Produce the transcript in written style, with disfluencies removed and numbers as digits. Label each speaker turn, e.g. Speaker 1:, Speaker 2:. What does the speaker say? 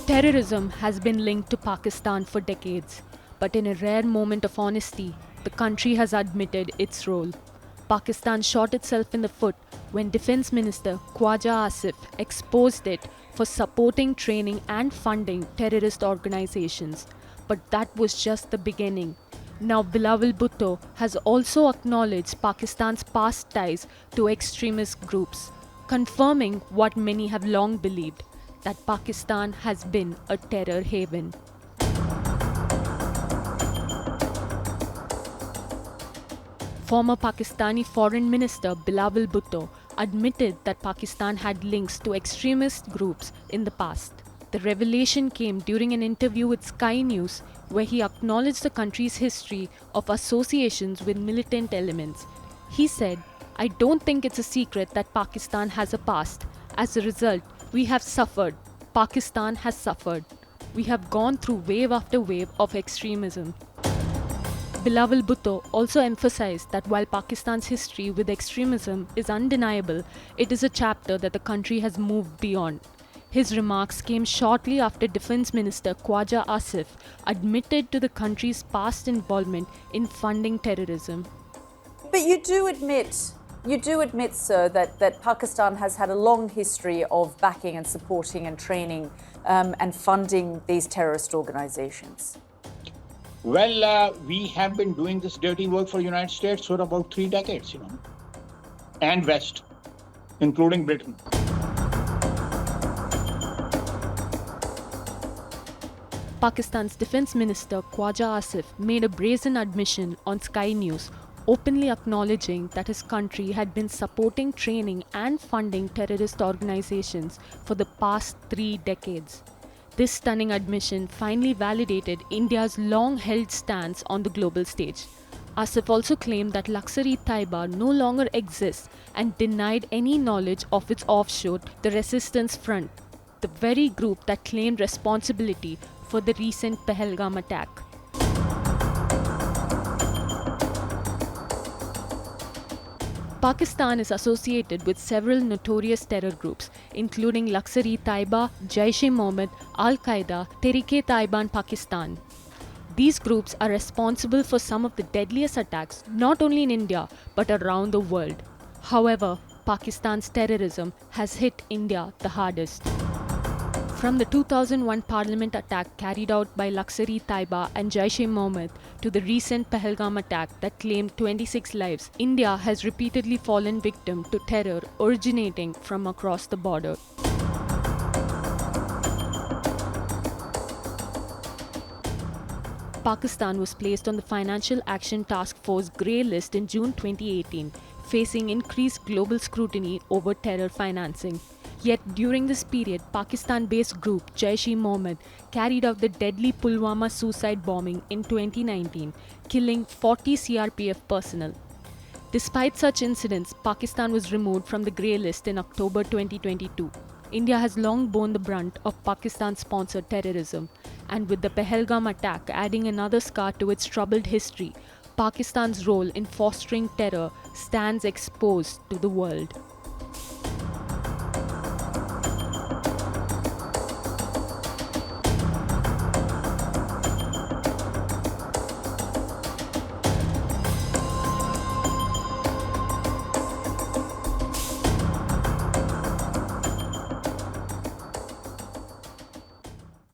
Speaker 1: Terrorism has been linked to Pakistan for decades, but in a rare moment of honesty, the country has admitted its role. Pakistan shot itself in the foot when Defence Minister Khwaja Asif exposed it for supporting, training, and funding terrorist organizations. But that was just the beginning. Now, Bilawal Bhutto has also acknowledged Pakistan's past ties to extremist groups, confirming what many have long believed, that Pakistan has been a terror haven. Former Pakistani Foreign Minister Bilawal Bhutto admitted that Pakistan had links to extremist groups in the past. The revelation came during an interview with Sky News, where he acknowledged the country's history of associations with militant elements. He said, "I don't think it's a secret that Pakistan has a past. As a result, we have suffered. Pakistan has suffered. We have gone through wave after wave of extremism." Bilawal Bhutto also emphasized that while Pakistan's history with extremism is undeniable, it is a chapter that the country has moved beyond. His remarks came shortly after Defence Minister Khwaja Asif admitted to the country's past involvement in funding terrorism.
Speaker 2: But you do admit, sir, that Pakistan has had a long history of backing and supporting and training and funding these terrorist organizations.
Speaker 3: Well, we have been doing this dirty work for the United States for about 3 decades, and West, including Britain.
Speaker 1: Pakistan's Defence Minister Khwaja Asif made a brazen admission on Sky News, openly acknowledging that his country had been supporting, training, and funding terrorist organizations for the past 3 decades. This stunning admission finally validated India's long-held stance on the global stage. Asif also claimed that Lashkar-e-Taiba no longer exists and denied any knowledge of its offshoot, the Resistance Front, the very group that claimed responsibility for the recent Pahalgam attack. Pakistan is associated with several notorious terror groups, including Lashkar-e-Taiba, Jaish-e-Mohammed, Al-Qaeda, Tehreek-e-Taliban Pakistan. These groups are responsible for some of the deadliest attacks not only in India but around the world. However, Pakistan's terrorism has hit India the hardest. From the 2001 parliament attack carried out by Lashkar-e-Taiba and Jaish-e-Mohammed to the recent Pahalgam attack that claimed 26 lives, India has repeatedly fallen victim to terror originating from across the border. Pakistan was placed on the Financial Action Task Force Grey List in June 2018, facing increased global scrutiny over terror financing. Yet during this period, Pakistan-based group Jaish-e-Mohammed carried out the deadly Pulwama suicide bombing in 2019, killing 40 CRPF personnel. Despite such incidents, Pakistan was removed from the grey list in October 2022. India has long borne the brunt of Pakistan-sponsored terrorism, and with the Pahalgam attack adding another scar to its troubled history, Pakistan's role in fostering terror stands exposed to the world.